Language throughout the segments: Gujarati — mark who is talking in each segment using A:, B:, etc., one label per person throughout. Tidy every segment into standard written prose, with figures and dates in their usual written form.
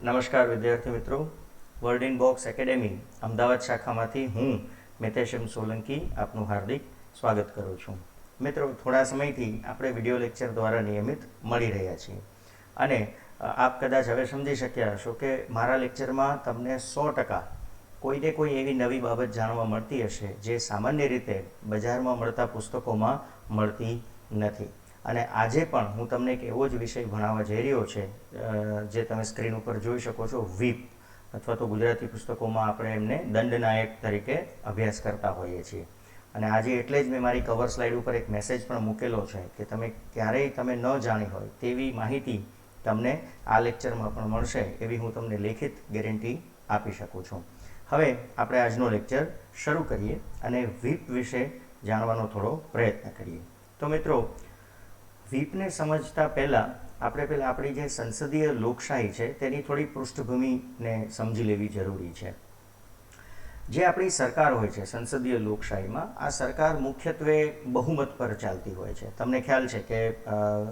A: નમસ્કાર વિદ્યાર્થી મિત્રો, word in box academy Ahmedabad શાખામાંથી હું મિતેશ એમ સોલંકી આપનું હાર્દિક સ્વાગત કરું છું. મિત્રો, થોડા સમયથી આપણે વિડીયો લેક્ચર દ્વારા નિયમિત મળી રહ્યા છીએ અને આપ કદાચ હવે સમજી શક્યા હશો કે મારા લેક્ચરમાં તમને 100% કોઈને કોઈ એવી નવી બાબત જાણવા મળતી હશે જે સામાન્ય રીતે બજારમાં મળતા પુસ્તકોમાં મળતી નથી. અને આજે પણ હું તમને એક એવો જ વિષય ભણાવવા જઈ રહ્યો છે જે તમે સ્ક્રીન ઉપર જોઈ શકો છો, વીપ, અથવા તો ગુજરાતી પુસ્તકોમાં આપણે એમને દંડનાયક તરીકે અભ્યાસ કરતા હોઈએ છીએ. અને આજે એટલે જ મેં મારી કવર સ્લાઇડ ઉપર એક મેસેજ પણ મૂકેલો છે કે તમે ક્યારેય તમે ન જાણી હોય તેવી માહિતી તમને આ લેક્ચરમાં પણ મળશે એવી હું તમને લેખિત ગેરંટી આપી શકું છું. હવે આપણે આજનો લેક્ચર શરૂ કરીએ અને વીપ વિશે જાણવાનો થોડો પ્રયત્ન કરીએ. તો મિત્રો, વીપને સમજતા પહેલાં આપણે આપણી જે સંસદીય લોકશાહી છે તેની થોડી પૃષ્ઠભૂમિને સમજી લેવી જરૂરી છે. જે આપણી સરકાર હોય છે સંસદીય લોકશાહીમાં, આ સરકાર મુખ્યત્વે બહુમત પર ચાલતી હોય છે. તમને ખ્યાલ છે કે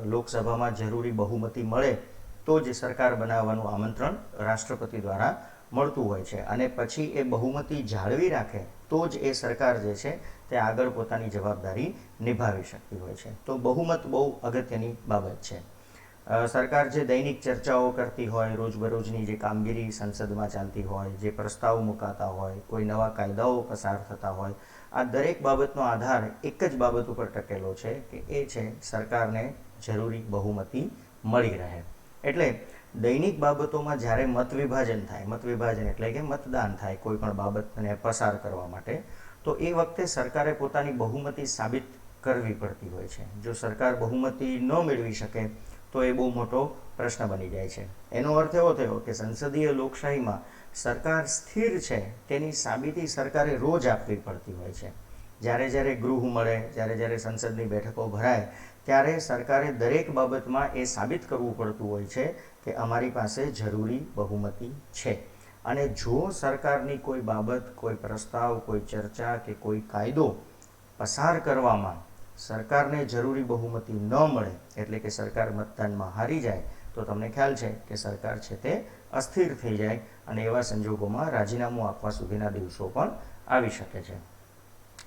A: લોકસભામાં જરૂરી બહુમતી મળે તો જ સરકાર બનાવવાનું આમંત્રણ રાષ્ટ્રપતિ દ્વારા મળતું હોય છે અને પછી એ બહુમતી જાળવી રાખે તો જ એ સરકાર જે છે તે આગળ પોતાની જવાબદારી નિભાવી શકતી હોય છે. તો બહુમત બહુ અગત્યની બાબત છે. સરકાર જે દૈનિક ચર્ચાઓ કરતી હોય, રોજબરોજની જે કામગીરી સંસદમાં ચાલતી હોય, જે પ્રસ્તાવ મુકાતા હોય, કોઈ નવા કાયદાઓ પસાર થતા હોય, આ દરેક બાબતનો આધાર એક જ બાબત ઉપર ટકેલો છે કે એ છે સરકારને જરૂરી બહુમતી મળી રહે. એટલે દૈનિક બાબતોમાં જ્યારે મત વિભાજન એટલે કે મતદાન થાય કોઈ પણ બાબતને પસાર કરવા માટે, તો એ વખતે સરકારે પોતાની બહુમતી સાબિત કરવી પડતી હોય છે. જો સરકાર બહુમતી ન મેળવી શકે તો એ બહુ મોટો પ્રશ્ન બની જાય છે. એનો અર્થ એવો થયો કે સંસદીય લોકશાહીમાં સરકાર સ્થિર છે તેની સાબિતી સરકારે રોજ આપવી પડતી હોય છે. જ્યારે ગૃહ મળે, જ્યારે સંસદની બેઠકો ભરાય, ત્યારે સરકારે દરેક બાબતમાં એ સાબિત કરવું પડતું હોય છે કે અમારી પાસે જરૂરી બહુમતી છે. અને જો સરકારની કોઈ બાબત, કોઈ પ્રસ્તાવ, કોઈ ચર્ચા કે કોઈ કાયદો પસાર કરવામાં સરકારને જરૂરી બહુમતી ન મળે, એટલે કે સરકાર મતદાનમાં હારી જાય, તો તમને ખ્યાલ છે કે સરકાર છે તે અસ્થિર થઈ જાય અને એવા સંજોગોમાં રાજીનામું આપવા સુધીના દિવસો પણ આવી શકે છે.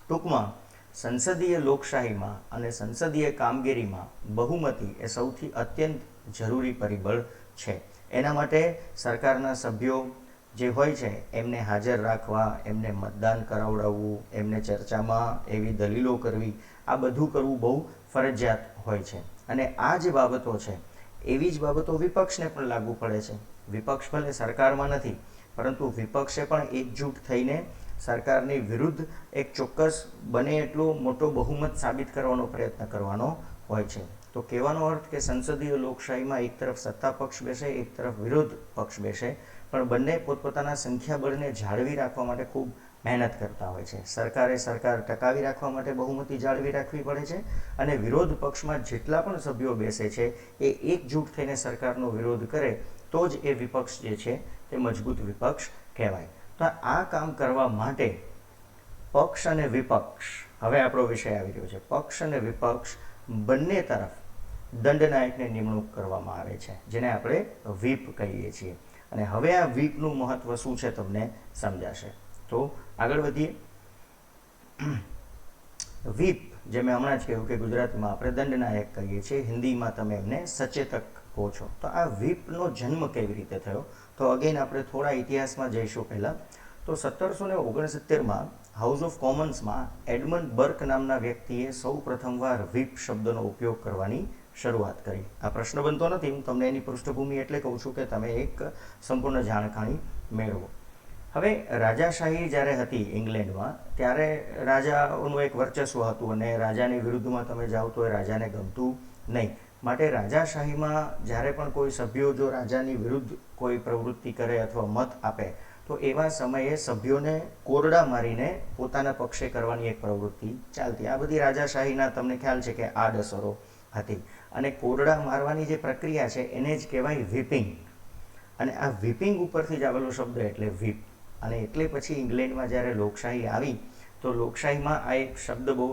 A: ટૂંકમાં, સંસદીય લોકશાહીમાં અને સંસદીય કામગીરીમાં બહુમતી એ સૌથી અત્યંત જરૂરી પરિબળ છે. એના માટે સરકારના સભ્યો જે હોય છે એમને હાજર રાખવા, એમને મતદાન કરાવડાવવું, એમને ચર્ચામાં એવી દલીલો કરવી, આ બધું કરવું બહુ ફરજિયાત હોય છે. અને આ જે બાબતો છે એવી જ બાબતો વિપક્ષને પણ લાગુ પડે છે. વિપક્ષ ભલે સરકારમાં નથી, પરંતુ વિપક્ષે પણ એકજૂટ થઈને સરકારની વિરુદ્ધ એક ચોક્કસ બને એટલો મોટો બહુમત સાબિત કરવાનો પ્રયત્ન કરવાનો હોય છે. તો કહેવાનો અર્થ કે સંસદીય લોકશાહીમાં એક તરફ સત્તા પક્ષ બેસે, એક તરફ વિરોધ પક્ષ બેસે, પણ બંને પોતપોતાના સંખ્યાબળને જાળવી રાખવા માટે ખૂબ મહેનત કરતા હોય છે. સરકાર ટકાવી રાખવા માટે બહુમતી જાળવી રાખવી પડે છે અને વિરોધ પક્ષમાં જેટલા પણ સભ્યો બેસે છે એ એકજૂટ થઈને સરકારનો વિરોધ કરે તો જ એ વિપક્ષ જે છે તે મજબૂત વિપક્ષ કહેવાય. તો આ કામ કરવા માટે પક્ષ અને વિપક્ષ, હવે આપણો વિષય આવી રહ્યો છે, પક્ષ અને વિપક્ષ બંને તરફ દંડનાયકની નિમણૂક કરવામાં આવે છે, જેને આપણે વ્હીપ કહીએ છીએ. અને હવે આ વ્હીપનું મહત્વ શું છે તમને સમજાશે. તો આગળ વધીએ. વ્હીપ, જે મેં હમણાં જ કહ્યું કે ગુજરાતીમાં આપણે દંડનાયક કહીએ છીએ, હિન્દીમાં તમે એમને સચેતક કહો છો. તો આ વ્હીપનો જન્મ કેવી રીતે થયો? તો અગેન આપણે થોડા ઇતિહાસમાં જઈશું પહેલાં. તો 1769માં હાઉસ ઓફ કોમન્સમાં એડમંડ બર્ક નામના વ્યક્તિએ સૌ પ્રથમવાર વ્હીપ શબ્દનો ઉપયોગ કરવાની શરૂઆત કરી. આ પ્રશ્ન બનતો નથી, હું તમને એની પૃષ્ઠભૂમિ એટલે કહું છું કે તમે એક સંપૂર્ણ જાણકારી મેળવો. હવે રાજાશાહી જ્યારે હતી ઇંગ્લેન્ડમાં, ત્યારે રાજાઓનું એક વર્ચસ્વ હતું અને રાજાની વિરુદ્ધમાં તમે જાઓ તો એ રાજાને ગમતું નહીં. માટે રાજાશાહીમાં જ્યારે પણ કોઈ સભ્યો જો રાજાની વિરુદ્ધ કોઈ પ્રવૃત્તિ કરે અથવા મત આપે, તો એવા સમયે સભ્યોને કોરડા મારીને પોતાના પક્ષે કરવાની એક પ્રવૃત્તિ ચાલતી. આ બધી રાજાશાહીના તમને ખ્યાલ છે કે આડઅસરો હતી. અને કોરડા મારવાની જે પ્રક્રિયા છે એને જ કહેવાય વ્હીપિંગ. અને આ વ્હીપિંગ ઉપરથી જ આવેલો શબ્દ એટલે વ્હીપ. અને એટલે પછી ઇંગ્લેન્ડમાં જ્યારે લોકશાહી આવી તો લોકશાહીમાં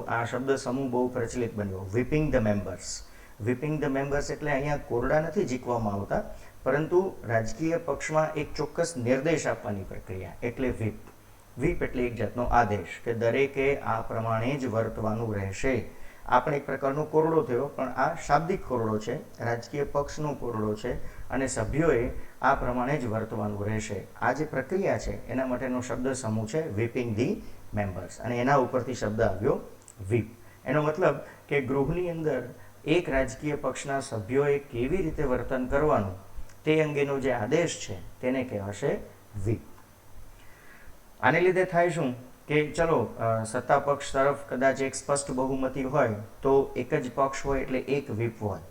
A: આ શબ્દ સમૂહ બહુ પ્રચલિત બન્યો, whipping the members. Whipping the members એટલે અહીંયા કોરડા નથી ઝીકવામાં આવતા, પરંતુ રાજકીય પક્ષમાં એક ચોક્કસ નિર્દેશ આપવાની પ્રક્રિયા એટલે વ્હીપ. વ્હીપ એટલે એક જાતનો આદેશ કે દરેકે આ પ્રમાણે જ વર્તવાનું રહેશે. આ પણ એક પ્રકારનો કોરડો થયો, પણ આ શાબ્દિક કોરડો છે, રાજકીય પક્ષનો કોરડો છે અને સભ્યોએ આ પ્રમાણે જ વર્તવાનું રહેશે. આ જે પ્રક્રિયા છે એના માટેનો શબ્દ સમૂહ છે વ્હીપિંગ ધી મેમ્બર્સ, અને એના ઉપરથી શબ્દ આવ્યો વ્હીપ. એનો મતલબ કે ગૃહની અંદર એક રાજકીય પક્ષના સભ્યોએ કેવી રીતે વર્તન કરવાનું તે અંગેનો જે આદેશ છે તેને કહેવાશે વ્હીપ. આને લીધે થાય શું કે ચલો સત્તા પક્ષ તરફ કદાચ એક સ્પષ્ટ બહુમતી હોય તો એક જ પક્ષ હોય એટલે એક વ્હીપ હોય,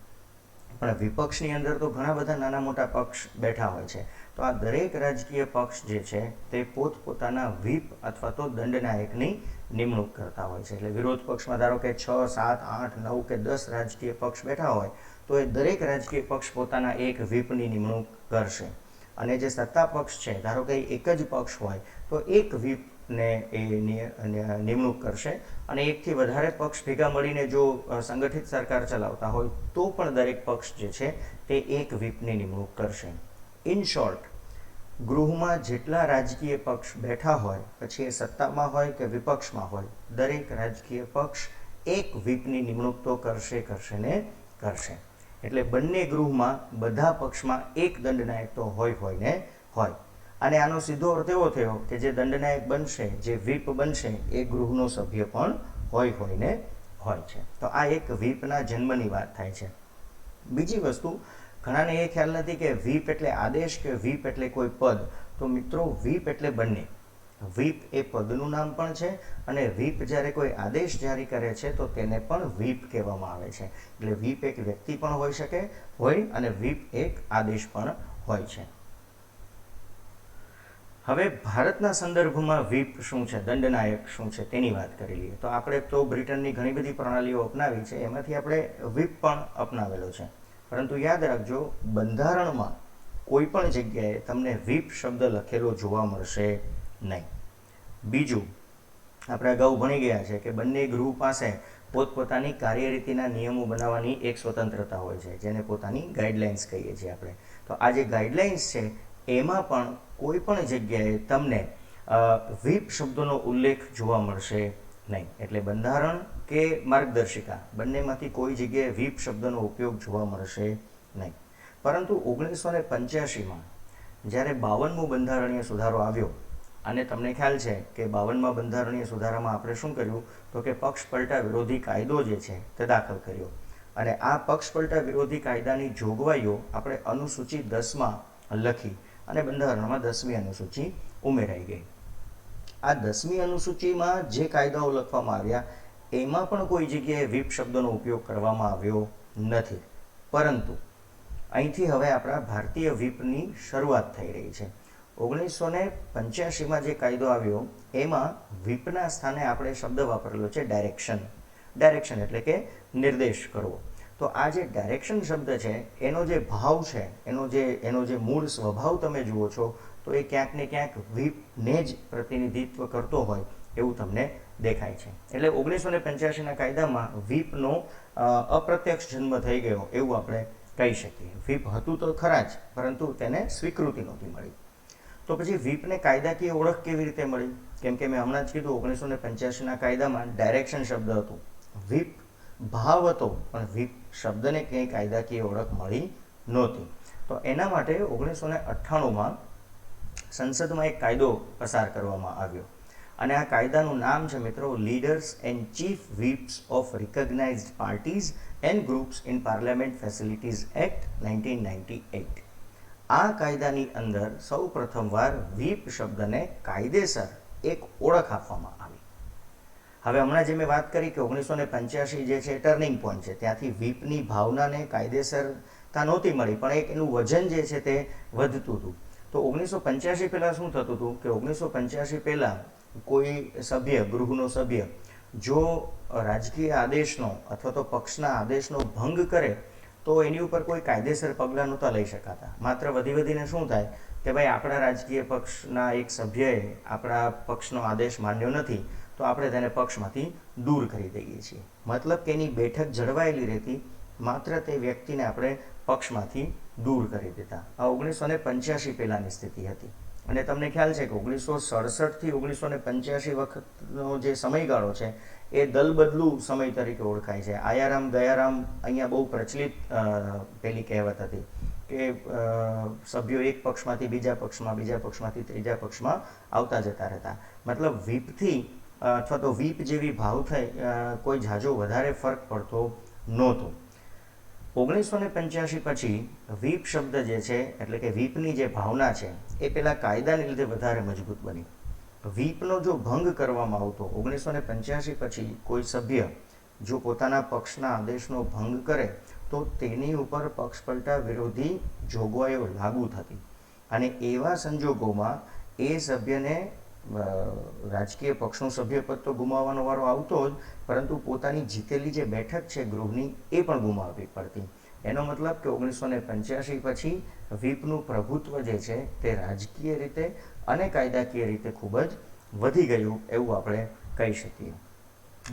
A: પણ વિપક્ષની અંદર તો ઘણા બધા નાના મોટા પક્ષ બેઠા હોય છે. તો આ દરેક રાજકીય પક્ષ જે છે તે પોતપોતાના વ્હીપ અથવા તો દંડનાયકની નિમણૂક કરતા હોય છે. એટલે વિરોધ પક્ષમાં ધારો કે 6, 7, 8, 9 કે 10 રાજકીય પક્ષ બેઠા હોય તો એ દરેક રાજકીય પક્ષ પોતાના એક વ્હીપની નિમણૂક કરશે, અને જે સત્તા પક્ષ છે ધારો કે એક જ પક્ષ હોય તો એક વ્હીપને એ નિમણૂક કરશે, અને એકથી વધારે પક્ષ ભેગા મળીને જો સંગઠિત સરકાર ચલાવતા હોય તો પણ દરેક પક્ષ જે છે તે એક વ્હીપની નિમણૂક કરશે. ઇન શોર્ટ, ગૃહમાં જેટલા રાજકીય પક્ષ બેઠા હોય, પછી એ સત્તામાં હોય કે વિપક્ષમાં હોય, દરેક રાજકીય પક્ષ એક વ્હીપની નિમણૂક તો કરશે ને કરશે. એટલે બંને ગૃહમાં બધા પક્ષમાં એક દંડનાયક તો હોય ને હોય. અને આનો સીધો અર્થ એવો થયો કે જે દંડનાયક બનશે, જે વ્હીપ બનશે, એ ગૃહનો સભ્ય પણ હોય ને હોય છે. તો આ એક વ્હીપના જન્મની વાત થાય છે. બીજી વસ્તુ, ઘણાને એ ખ્યાલ નથી કે વ્હીપ એટલે આદેશ કે વ્હીપ એટલે કોઈ પદ. તો મિત્રો, વ્હીપ એટલે બંને. વ્હીપ એ પદનું નામ પણ છે, અને વ્હીપ જ્યારે કોઈ આદેશ જારી કરે છે તો તેને પણ વ્હીપ કહેવામાં આવે છે. એટલે વ્હીપ એક વ્યક્તિ પણ હોઈ શકે હોય અને વ્હીપ એક આદેશ પણ હોય છે. હવે ભારતના સંદર્ભમાં વ્હીપ શું છે, દંડનાયક શું છે તેની વાત કરી લઈએ. તો આપણે તો બ્રિટનની ઘણી બધી પ્રણાલીઓ અપનાવી છે, એમાંથી આપણે વ્હીપ પણ અપનાવેલો છે. પરંતુ યાદ રાખજો, બંધારણમાં કોઈ પણ જગ્યાએ તમને વ્હીપ શબ્દ લખેલો જોવા મળશે નહીં. બીજું, આપણે અગાઉ ભણી ગયા છે કે બંને ગૃહ પાસે પોતપોતાની કાર્યરીતિના નિયમો બનાવવાની એક સ્વતંત્રતા હોય છે, જેને પોતાની ગાઈડલાઇન્સ કહીએ છીએ આપણે. તો આ જે ગાઈડલાઇન્સ છે એમાં પણ કોઈ પણ જગ્યાએ તમને વ્હીપ શબ્દોનો ઉલ્લેખ જોવા મળશે નહીં. એટલે બંધારણ કે માર્ગદર્શિકા બંનેમાંથી કોઈ જગ્યાએ વ્હીપ શબ્દનો ઉપયોગ જોવા મળશે નહીં. પરંતુ 1985માં જ્યારે 52મો બંધારણીય સુધારો આવ્યો, અને તમને ખ્યાલ છે કે 52મા બંધારણીય સુધારામાં આપણે શું કર્યું, તો કે પક્ષ પલટા વિરોધી કાયદો જે છે તે દાખલ કર્યો. અને આ પક્ષ પલટા વિરોધી કાયદાની જોગવાઈઓ આપણે અનુસૂચિ 10માં લખી અને બંધારણમાં 10મી અનુસૂચિ ઉમેરાઈ ગઈ. આ 10મી અનુસૂચિમાં જે કાયદાઓ લખવામાં આવ્યા એમાં પણ કોઈ જગ્યાએ વ્હીપ શબ્દનો ઉપયોગ કરવામાં આવ્યો નથી. પરંતુ અહીંથી હવે આપણા ભારતીય વ્હીપની શરૂઆત થઈ રહી છે. 1985માં જે કાયદો આવ્યો એમાં વ્હીપના સ્થાને આપણે શબ્દ વાપરેલો છે ડાયરેક્શન. ડાયરેક્શન એટલે કે નિર્દેશ કરવો. તો આ જે ડાયરેક્શન શબ્દ છે એનો જે ભાવ છે, એનો જે મૂળ સ્વભાવ તમે જુઓ છો તો એ ક્યાંક ને ક્યાંક વ્હીપને જ પ્રતિનિધિત્વ કરતો હોય એવું તમને દેખાય છે. એટલે 1985ના કાયદામાં વ્હીપનો અપ્રત્યક્ષ જન્મ થઈ ગયો એવું આપણે કહી શકીએ. વ્હીપ હતું તો ખરા જ, પરંતુ તેને સ્વીકૃતિ નહોતી મળી. તો પછી વ્હીપને કાયદાકીય ઓળખ કેવી રીતે મળી? કેમ કે મેં હમણાં જ કીધું 1985ના કાયદામાં ડાયરેક્શન શબ્દ હતું, વ્હીપ ભાવ હતો, પણ વ્હીપ શબ્દને ક્યાંય કાયદાકીય ઓળખ મળી નહોતી. તો એના માટે 1998માં સંસદમાં એક કાયદો પસાર કરવામાં આવ્યો, અને આ કાયદાનું નામ છે મિત્રો leaders and chief whips of recognised parties and groups in parliament facilities act 1998. આ કાયદાની અંદર સૌ પ્રથમવાર વ્હીપ શબ્દને કાયદેસર એક ઓળખ આપવામાં આવી. હવે હમણાં જે મેં વાત કરી કે 1985 જે છે ટર્નિંગ પોઈન્ટ છે, ત્યાંથી વ્હીપની ભાવનાને કાયદેસરતા નહોતી મળી, પણ એક એનું વજન જે છે તે વધતું હતું. તો 1985 પહેલાં શું થતું હતું કે 1985 પહેલાં કોઈ સભ્ય, ગૃહનો સભ્ય જો રાજકીય આદેશનો અથવા તો પક્ષના આદેશનો ભંગ કરે તો એની ઉપર કોઈ કાયદેસર પગલાં નહોતા લઈ શકાતા. માત્ર વધીને શું થાય કે ભાઈ આપણા રાજકીય પક્ષના એક સભ્યએ આપણા પક્ષનો આદેશ માન્યો નથી તો આપણે તેને પક્ષમાંથી દૂર કરી દઈએ છીએ. મતલબ કે એની બેઠક જળવાયેલી રહેતી, માત્ર તે વ્યક્તિને આપણે પક્ષમાંથી દૂર કરી દેતા. આ 1985 પહેલાંની સ્થિતિ હતી. અને તમને ખ્યાલ છે કે 1967થી 1985 વખતનો જે સમયગાળો છે એ દલબદલું સમય તરીકે ઓળખાય છે. આયારામ ગયારામ અહીંયા બહુ પ્રચલિત પેલી કહેવત હતી કે સભ્યો એક પક્ષમાંથી બીજા પક્ષમાં, બીજા પક્ષમાંથી ત્રીજા પક્ષમાં આવતા જતા રહેતા. મતલબ વ્હીપથી અથવા તો વ્હીપ જેવી ભાવ થઈ કોઈ ઝાઝો વધારે ફરક પડતો નહોતો. 1985 પછી વ્હીપ શબ્દ જે છે એટલે કે વ્હીપની જે ભાવના છે એ પેલા કાયદાને લીધે વધારે મજબૂત બની. વ્હીપનો જો ભંગ કરવામાં આવતો 1985 પછી કોઈ સભ્ય જો પોતાના પક્ષના આદેશનો ભંગ કરે તો તેની ઉપર પક્ષપલટા વિરોધી જોગવાઈઓ લાગુ થતી. અને એવા સંજોગોમાં એ સભ્યને રાજકીય પક્ષનું સભ્યપદ તો ગુમાવવાનો વારો આવતો જ, પરંતુ પોતાની જીતેલી જે બેઠક છે ગૃહની એ પણ ગુમાવવી પડતી. એનો મતલબ કે 1985 પછી વ્હીપનું પ્રભુત્વ જે છે તે રાજકીય રીતે અને કાયદાકીય રીતે ખૂબ જ વધી ગયું એવું આપણે કહી શકીએ.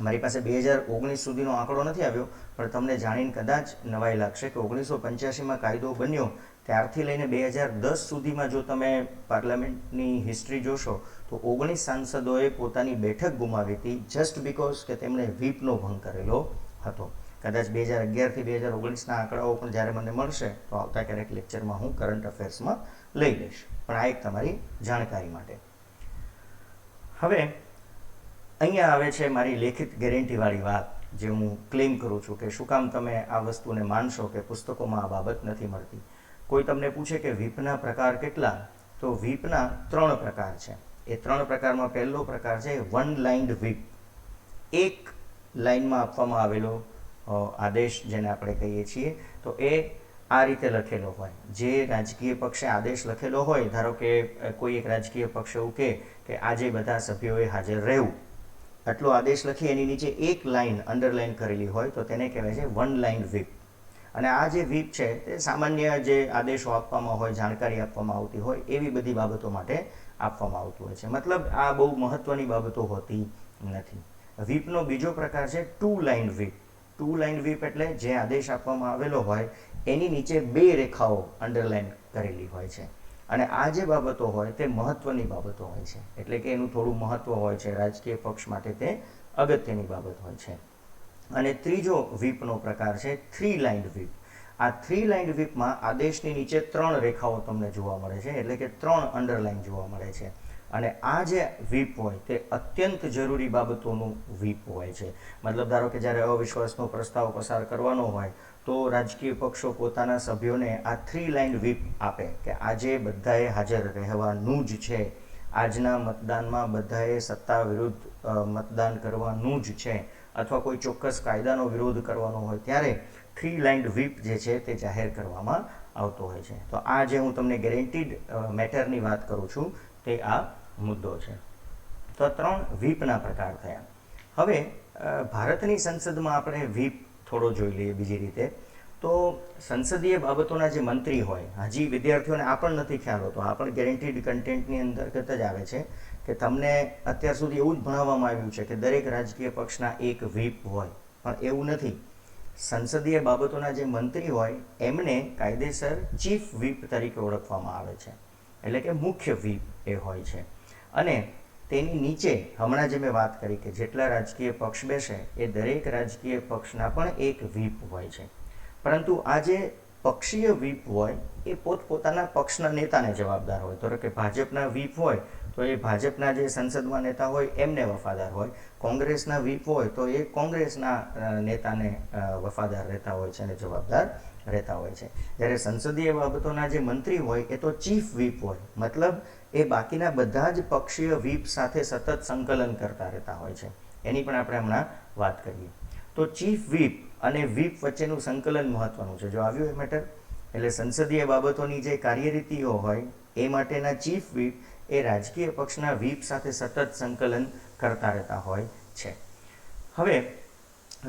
A: મારી પાસે 2019 સુધીનો આંકડો નથી આવ્યો, પણ તમને જાણીને કદાચ નવાઈ લાગશે કે 1985માં કાયદો બન્યો ત્યારથી લઈને 2010 સુધીમાં જો તમે પાર્લામેન્ટની હિસ્ટ્રી જોશો તો 19 સાંસદોએ પોતાની બેઠક ગુમાવી હતી જસ્ટ બીકોઝ કે તેમણે વ્હીપનો ભંગ કરેલો હતો. કદાચ 2011થી 2019ના આંકડાઓ પણ જ્યારે મને મળશે તો આવતા ક્યારેક લેક્ચરમાં હું કરંટ અફેર્સમાં લઈ લઈશ, પણ આ એક તમારી જાણકારી માટે. હવે અહીંયા આવે છે મારી લેખિત ગેરંટીવાળી વાત, જે હું ક્લેમ કરું છું કે શું કામ તમે આ વસ્તુને માનશો કે પુસ્તકોમાં આ બાબત નથી મળતી. કોઈ તમને પૂછે કે વ્હીપના પ્રકાર કેટલા, તો વ્હીપના 3 પ્રકાર છે. એ 3 પ્રકારમાં પહેલો પ્રકાર છે વન લાઇન્ડ વ્હીપ. એક લાઇનમાં આપવામાં આવેલો આદેશ જેને આપણે કહીએ છીએ, તો એ આ રીતે લખેલો હોય. જે રાજકીય પક્ષે આદેશ લખેલો હોય, ધારો કે કોઈ એક રાજકીય પક્ષ એવું કે આજે બધા સભ્યોએ હાજર રહેવું, આટલો આદેશ લખી એની નીચે એક લાઇન અંડરલાઇન કરેલી હોય તો તેને કહેવાય છે વન લાઇન વ્હીપ. અને આ જે વ્હીપ છે તે સામાન્ય જે આદેશો આપવામાં હોય, જાણકારી આપવામાં આવતી હોય એવી બધી બાબતો માટે આપવામાં આવતું હોય છે. મતલબ આ બહુ મહત્વની બાબતો હોતી નથી. વ્હીપનો બીજો પ્રકાર છે to line whip. To line whip એટલે જે આદેશ આપવામાં આવેલો હોય એની નીચે 2 રેખાઓ અંડરલાઇન કરેલી હોય છે. અને આ જે બાબતો હોય તે મહત્વની બાબતો હોય છે, એટલે કે એનું થોડું મહત્વ હોય છે, રાજકીય પક્ષ માટે તે અગત્યની બાબત હોય છે. અને ત્રીજો વ્હીપનો પ્રકાર છે 3 લાઇન્ડ વ્હીપ. આ 3 લાઇન્ડ વ્હીપમાં આદેશની નીચે 3 રેખાઓ તમને જોવા મળે છે, એટલે કે 3 અંડરલાઇન જોવા મળે છે. અને આ જે વ્હીપ હોય તે અત્યંત જરૂરી બાબતોનું વ્હીપ હોય છે. મતલબ ધારો કે જ્યારે અવિશ્વાસનો પ્રસ્તાવ પસાર કરવાનો હોય તો રાજકીય પક્ષો પોતાના સભ્યોને આ 3 લાઇન વ્હીપ આપે કે આજે બધાએ હાજર રહેવાનું જ છે, આજના મતદાનમાં બધાએ સત્તા વિરુદ્ધ મતદાન કરવાનું જ છે, અથવા કોઈ ચોક્કસ કાયદાનો વિરોધ કરવાનો હોય ત્યારે 3 લાઇન્ડ વ્હીપ જે છે તે જાહેર કરવામાં આવતો હોય છે. તો આ જે હું તમને ગેરંટીડ મેટરની વાત કરું છું તે આ મુદ્દો છે. તો 3 વ્હીપના પ્રકાર થયા. હવે ભારતની સંસદમાં આપણે વ્હીપ થોડો જોઈ લઈએ બીજી રીતે. તો સંસદીય બાબતોના જે મંત્રી હોય, હજી વિદ્યાર્થીઓને આ પણ નથી ખ્યાલ હોતો, આ પણ ગેરંટીડ કન્ટેન્ટની અંતર્ગત જ આવે છે કે તમને અત્યાર સુધી એવું જ ભણાવવામાં આવ્યું છે કે દરેક રાજકીય પક્ષના એક વ્હીપ હોય, પણ એવું નથી. સંસદીય બાબતોના જે મંત્રી હોય એમને કાયદેસર ચીફ વ્હીપ તરીકે ઓળખવામાં આવે છે, એટલે કે મુખ્ય વ્હીપ એ હોય છે. અને તેની નીચે હમણાં જે મેં વાત કરી કે જેટલા રાજકીય પક્ષ બેસે એ દરેક રાજકીય પક્ષના પણ એક વ્હીપ હોય છે. પરંતુ આ જે પક્ષીય વ્હીપ હોય એ પોતપોતાના પક્ષના નેતાને જવાબદાર હોય. તો કે ભાજપના વ્હીપ હોય તો એ ભાજપના જે સંસદમાં નેતા હોય એમને વફાદાર હોય, કોંગ્રેસના વ્હીપ હોય તો એ કોંગ્રેસના નેતાને વફાદાર રહેતા હોય છે અને જવાબદાર રહેતા હોય છે. જ્યારે સંસદીય બાબતોના જે મંત્રી હોય એ તો ચીફ વ્હીપ હોય, મતલબ એ બાકીના બધા જ પક્ષીય વ્હીપ સાથે સતત સંકલન કરતા રહેતા હોય છે. એની પણ આપણે હમણાં વાત કરીએ. તો ચીફ વ્હીપ અને વ્હીપ વચ્ચેનું સંકલન મહત્વનું છે. જો આવ્યું એ મેટર, એટલે સંસદીય બાબતોની જે કાર્યરીતિઓ હોય એ માટેના ચીફ વ્હીપ એ રાજકીય પક્ષના વ્હીપ સાથે સતત સંકલન કરતા રહેતા હોય છે. હવે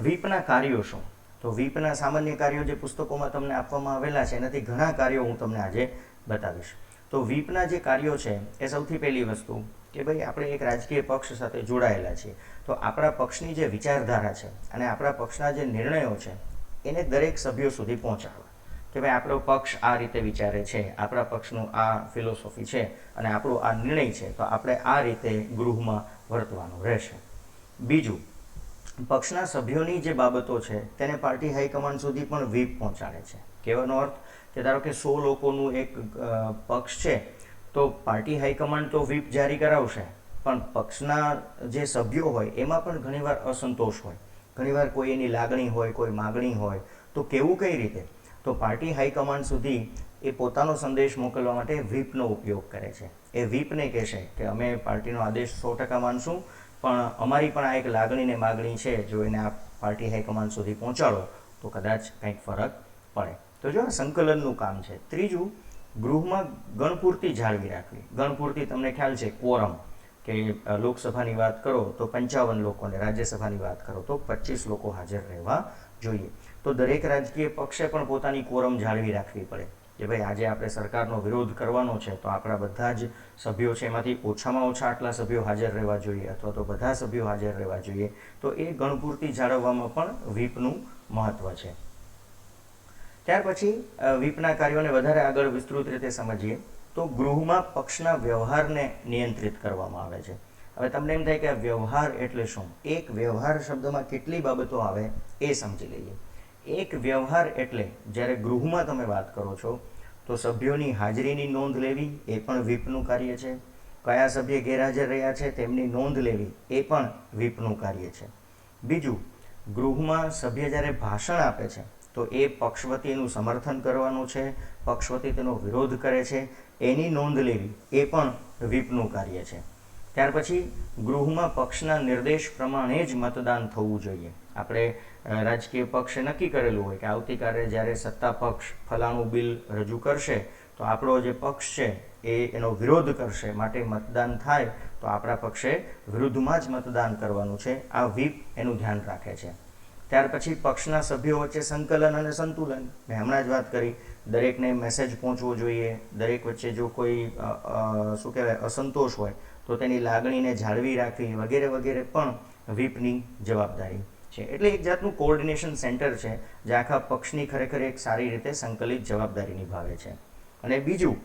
A: વ્હીપના કાર્યો શું? તો વ્હીપના સામાન્ય કાર્યો જે પુસ્તકોમાં તમને આપવામાં આવેલા છે એનાથી ઘણા કાર્યો હું તમને આજે બતાવીશ. તો વ્હીપના જે કાર્યો છે એ સૌથી પહેલી વસ્તુ કે ભાઈ આપણે એક રાજકીય પક્ષ સાથે જોડાયેલા છીએ, તો આપણા પક્ષની જે વિચારધારા છે અને આપણા પક્ષના જે નિર્ણયો છે એને દરેક સભ્યો સુધી પહોંચાડવા કે ભાઈ આપણો પક્ષ આ રીતે વિચારે છે, આપણા પક્ષનું આ ફિલોસોફી છે અને આપણો આ નિર્ણય છે, તો આપણે આ રીતે ગૃહમાં વર્તવાનું રહેશે. બીજું, પક્ષના સભ્યોની જે બાબતો છે તેને પાર્ટી હાઈકમાન્ડ સુધી પણ વ્હીપ પહોંચાડે છે. કહેવાનો અર્થ કે ધારો કે 100 લોકોનું એક પક્ષ છે, તો પાર્ટી હાઈકમાન્ડ તો વ્હીપ જારી કરાવશે, પણ પક્ષના જે સભ્યો હોય એમાં પણ ઘણીવાર અસંતોષ હોય, ઘણીવાર કોઈ એની લાગણી હોય, કોઈ માગણી હોય, તો કેવું કઈ રીતે, તો પાર્ટી હાઈકમાન્ડ સુધી એ પોતાનો સંદેશ મોકલવા માટે વ્હીપનો ઉપયોગ કરે છે. એ વ્હીપને કહેશે કે અમે પાર્ટીનો આદેશ 100% માનશું, પણ અમારી પણ આ એક લાગણી ને માગણી છે, જો એને આ પાર્ટી હાઈકમાન્ડ સુધી પહોંચાડો તો કદાચ કંઈક ફરક પડે. તો જો આ સંકલનનું કામ છે. ત્રીજું, ગૃહમાં ગણપૂર્તિ જાળવી રાખવી. ગણપૂર્તિ તમને ખ્યાલ છે, કોરમ, કે લોકસભાની વાત કરો તો 55 લોકો અને રાજ્યસભાની વાત કરો તો 25 લોકો હાજર રહેવા જોઈએ. તો દરેક રાજકીય પક્ષે પણ પોતાની કોરમ જાળવી રાખવી પડે કે ભાઈ આજે આપણે સરકારનો વિરોધ કરવાનો છે, તો આપણા બધા જ સભ્યો છે એમાંથી ઓછામાં ઓછા આટલા સભ્યો હાજર રહેવા જોઈએ અથવા તો બધા સભ્યો હાજર રહેવા જોઈએ. તો એ ગણપૂર્તિ જાળવવામાં પણ વ્હીપનું મહત્વ છે. ત્યાર પછી વ્હીપના કાર્યોને વધારે આગળ વિસ્તૃત રીતે સમજીએ તો ગૃહમાં પક્ષના વ્યવહારને નિયંત્રિત કરવામાં આવે છે. હવે તમને એમ થાય કે વ્યવહાર એટલે શું? એક વ્યવહાર શબ્દમાં કેટલી બાબતો આવે એ સમજી લઈએ. એક વ્યવહાર એટલે જ્યારે ગૃહમાં તમે વાત કરો છો તો સભ્યોની હાજરીની નોંધ લેવી એ પણ વ્હીપનું કાર્ય છે. કયા સભ્ય ગેરહાજર રહ્યા છે તેમની નોંધ લેવી એ પણ વ્હીપનું કાર્ય છે. બીજું, ગૃહમાં સભ્ય જ્યારે ભાષણ આપે છે તો એ પક્ષવતીનું સમર્થન કરવાનું છે, પક્ષવતી તેનો વિરોધ કરે છે એની નોંધ લેવી એ પણ વ્હીપનું કાર્ય છે. ત્યાર પછી ગૃહમાં પક્ષના નિર્દેશ પ્રમાણે જ મતદાન થવું જોઈએ. આપણે રાજકીય પક્ષે નક્કી કરેલું હોય કે આવતીકાલે જ્યારે સત્તા પક્ષ ફલાણું બિલ રજૂ કરશે તો આપણો જે પક્ષ છે એ એનો વિરોધ કરશે, માટે મતદાન થાય તો આપણા પક્ષે વિરુદ્ધમાં જ મતદાન કરવાનું છે. આ વ્હીપ એનું ધ્યાન રાખે છે. ત્યાર પછી પક્ષના સભ્યો વચ્ચે સંકલન અને સંતુલન. મેં હમણાં જ વાત કરી, દરેકને મેસેજ પહોંચવો જોઈએ, દરેક વચ્ચે જો કોઈ શું કહેવાય અસંતોષ હોય તો તેની લાગણીને જાળવી રાખવી વગેરે વગેરે પણ વ્હીપની જવાબદારી છે. એટલે એક જાતનું કોઓર્ડિનેશન સેન્ટર છે જે આખા પક્ષની ખરેખર એક સારી રીતે સંકલિત જવાબદારી નિભાવે છે. અને બીજું,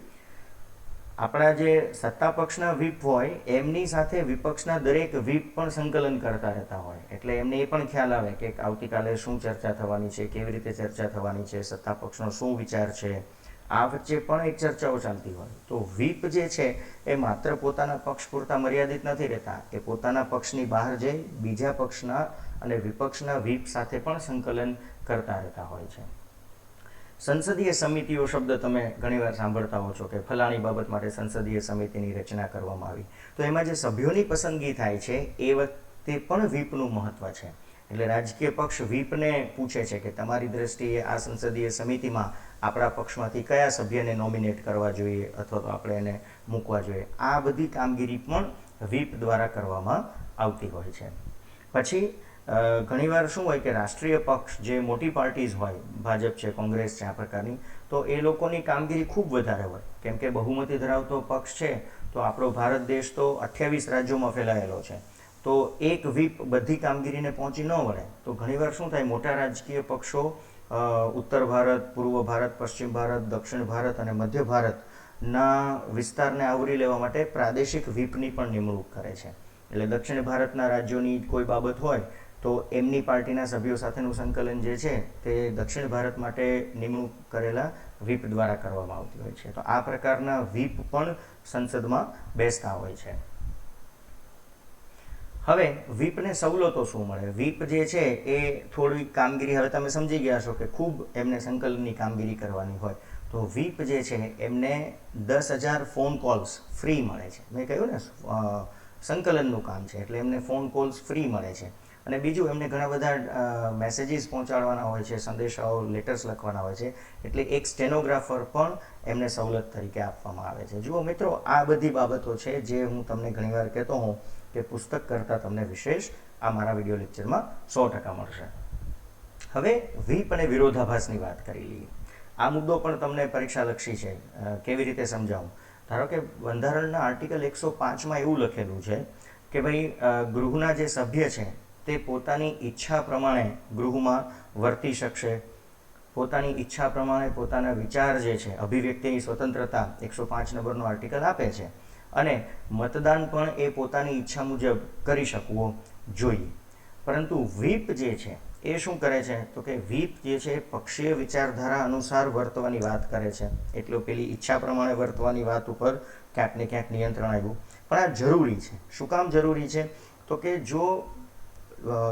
A: આપણા જે સત્તા પક્ષના વ્હીપ હોય એમની સાથે વિપક્ષના દરેક વ્હીપ પણ સંકલન કરતા રહેતા હોય, એટલે એમને એ પણ ખ્યાલ આવે કે આવતીકાલે શું ચર્ચા થવાની છે, કેવી રીતે ચર્ચા થવાની છે, સત્તા પક્ષનો શું વિચાર છે, આ વચ્ચે પણ એક ચર્ચાઓ ચાલતી હોય. તો વ્હીપ જે છે એ માત્ર પોતાના પક્ષ પૂરતા મર્યાદિત નથી રહેતા, એ પોતાના પક્ષની બહાર જઈ બીજા પક્ષના અને વિપક્ષના વ્હીપ સાથે પણ સંકલન કરતા રહેતા હોય છે. સંસદીય સમિતિઓ શબ્દ તમે ઘણીવાર સાંભળતા હો છો કે ફલાણી બાબત માટે સંસદીય સમિતિની રચના કરવામાં આવી. તો એમાં જે સભ્યોની પસંદગી થાય છે એ વખતે પણ વ્હીપનું મહત્વ છે. એટલે રાજકીય પક્ષ વ્હીપને પૂછે છે કે તમારી દ્રષ્ટિએ આ સંસદીય સમિતિમાં આપણા પક્ષમાંથી કયા સભ્યને નોમિનેટ કરવા જોઈએ અથવા તો આપણે એને મૂકવા જોઈએ. આ બધી કામગીરી પણ વ્હીપ દ્વારા કરવામાં આવતી હોય છે. પછી ઘણીવાર શું હોય કે રાષ્ટ્રીય પક્ષ જે મોટી પાર્ટીઝ હોય, ભાજપ છે, કોંગ્રેસ છે, આ પ્રકારની, તો એ લોકોની કામગીરી ખૂબ વધારે હોય, કેમ કે બહુમતી ધરાવતો પક્ષ છે. તો આપણો ભારત દેશ તો 28 રાજ્યોમાં ફેલાયેલો છે, તો એક વ્હીપ બધી કામગીરીને પહોંચી ન વળે. તો ઘણીવાર શું થાય, મોટા રાજકીય પક્ષો ઉત્તર ભારત, પૂર્વ ભારત, પશ્ચિમ ભારત, દક્ષિણ ભારત અને મધ્ય ભારતના વિસ્તારને આવરી લેવા માટે પ્રાદેશિક વ્હીપની પણ નિમણૂક કરે છે. એટલે દક્ષિણ ભારતના રાજ્યોની કોઈ બાબત હોય તો એમની પાર્ટીના સભ્યો સાથેનું સંકલન જે છે તે દક્ષિણ ભારત માટે નિમણૂક કરેલા વ્હીપ દ્વારા કરવામાં આવતી હોય છે. તો આ પ્રકારના વ્હીપ પણ સંસદમાં બેસતા હોય છે. હવે વ્હીપને સવલતો શું મળે? વ્હીપ જે છે એ થોડી કામગીરી, હવે તમે સમજી ગયા છો કે ખૂબ એમને સંકલનની કામગીરી કરવાની હોય તો વ્હીપ જે છે એમને 10,000 ફોન કોલ્સ ફ્રી મળે છે. મેં કહ્યું ને સંકલનનું કામ છે એટલે એમને ફોન કોલ્સ ફ્રી મળે છે. અને બીજું, એમને ઘણા બધા મેસેજીસ પહોંચાડવાના હોય છે, સંદેશાઓ, લેટર્સ લખવાના હોય છે, એટલે એક સ્ટેનોગ્રાફર પણ એમને સવલત તરીકે આપવામાં આવે છે. જુઓ મિત્રો, આ બધી બાબતો છે જે હું તમને ઘણીવાર કહેતો હોઉં કે પુસ્તક કરતાં તમને વિશેષ આ મારા વિડીયો લેક્ચરમાં 100% મળશે. હવે વ્હીપ અને વિરોધાભાસની વાત કરી લઈએ. આ મુદ્દો પણ તમને પરીક્ષાલક્ષી છે. કેવી રીતે સમજાવું? ધારો કે બંધારણના આર્ટિકલ 105માં એવું લખેલું છે કે ભાઈ ગૃહના જે સભ્ય છે તે પોતાની ઈચ્છા પ્રમાણે ગૃહમાં વર્તી શકશે, પોતાની ઈચ્છા પ્રમાણે પોતાના વિચાર જે છે, અભિવ્યક્તિની સ્વતંત્રતા 105 નંબરનો આર્ટિકલ આપે છે, અને મતદાન પણ એ પોતાની ઈચ્છા મુજબ કરી શકવો જોઈએ. પરંતુ વ્હીપ જે છે એ શું કરે છે, તો કે વ્હીપ જે છે એ પક્ષીય વિચારધારા અનુસાર વર્તવાની વાત કરે છે. એટલે પેલી ઈચ્છા પ્રમાણે વર્તવાની વાત ઉપર ક્યાંક ને ક્યાંક નિયંત્રણ આવ્યું. પણ આ જરૂરી છે. શું કામ જરૂરી છે, તો કે જો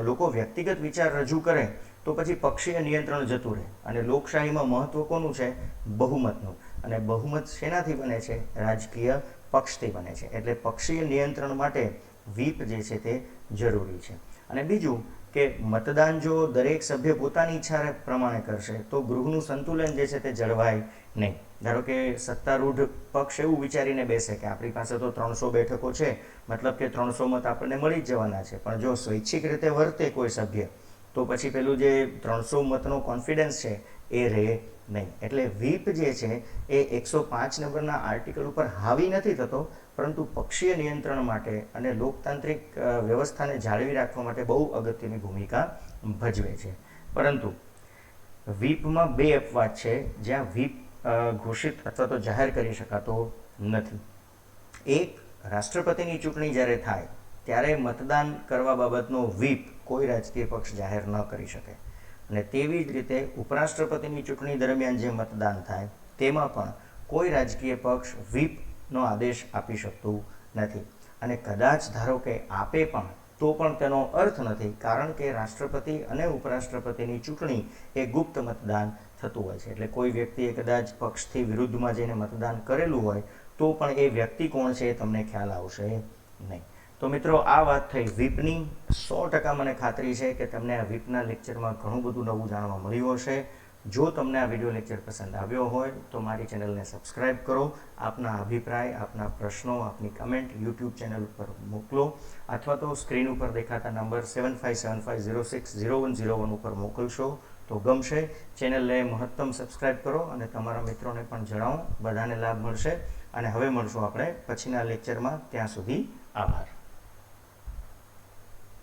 A: લોકો વ્યક્તિગત વિચાર રજૂ કરે તો પછી પક્ષીય નિયંત્રણ જતું રહે. અને લોકશાહીમાં મહત્વ કોનું છે, બહુમતનું. અને બહુમત શેનાથી બને છે, રાજકીય પક્ષથી બને છે. એટલે પક્ષીય નિયંત્રણ માટે વ્હીપ જે છે તે જરૂરી છે. અને બીજું કે મતદાન જો દરેક સભ્ય પોતાની ઈચ્છા પ્રમાણે કરશે તો ગૃહનું સંતુલન જે છે તે જળવાય નહીં. ધારો કે સત્તારૂઢ પક્ષ એવું વિચારીને બેસે કે આપણી પાસે તો 300 બેઠકો છે, મતલબ કે 300 મત આપણને મળી જ જવાના છે. પણ જો સ્વૈચ્છિક રીતે વર્તે કોઈ સભ્ય તો પછી પેલું જે 300 મતનો કોન્ફિડન્સ છે એ રહે નહીં. એટલે વ્હીપ જે છે એ 105 નંબરના આર્ટિકલ ઉપર હાવી નથી થતો, પરંતુ પક્ષીય નિયંત્રણ માટે અને લોકતાંત્રિક વ્યવસ્થાને જાળવી રાખવા માટે બહુ અગત્યની ભૂમિકા ભજવે છે. પરંતુ વ્હીપમાં બે અપવાદ છે જ્યાં વ્હીપ ઘોષિત અથવા તો જાહેર કરી શકાતો નથી. એક, રાષ્ટ્રપતિની ચૂંટણી જ્યારે થાય ત્યારે મતદાન કરવા બાબતનો વ્હીપ કોઈ રાજકીય પક્ષ જાહેર ન કરી શકે. અને તેવી જ રીતે ઉપરાષ્ટ્રપતિની ચૂંટણી દરમિયાન જે મતદાન થાય તેમાં પણ કોઈ રાજકીય પક્ષ વ્હીપનો આદેશ આપી શકતું નથી. અને કદાચ ધારો કે આપે પણ તો પણ તેનો અર્થ નથી, કારણ કે રાષ્ટ્રપતિ અને ઉપરાષ્ટ્રપતિની ચૂંટણી એ ગુપ્ત મતદાન થતું હોય છે. એટલે કોઈ વ્યક્તિએ કદાચ પક્ષથી વિરુદ્ધમાં જઈને મતદાન કરેલું હોય તો પણ એ વ્યક્તિ કોણ છે એ તમને ખ્યાલ આવશે નહીં. તો મિત્રો, આ વાત થઈ વ્હીપની. 100% મને ખાતરી છે કે તમને આ વ્હીપના લેક્ચરમાં ઘણું બધું નવું જાણવા મળ્યું હશે. જો તમને આ વિડીયો લેક્ચર પસંદ આવ્યો હોય તો મારી ચેનલને સબસ્ક્રાઈબ કરો. આપના અભિપ્રાય, આપના પ્રશ્નો, આપની કમેન્ટ યુટ્યુબ ચેનલ ઉપર મોકલો, અથવા તો સ્ક્રીન ઉપર દેખાતા નંબર 7575060101 ઉપર મોકલશો તો ગમશે. ચેનલને મહત્તમ સબસ્ક્રાઈબ કરો અને તમારા મિત્રોને પણ જણાવો, બધાને લાભ મળશે. અને હવે મળશું આપણે પછીના લેક્ચરમાં. ત્યાં સુધી આભાર.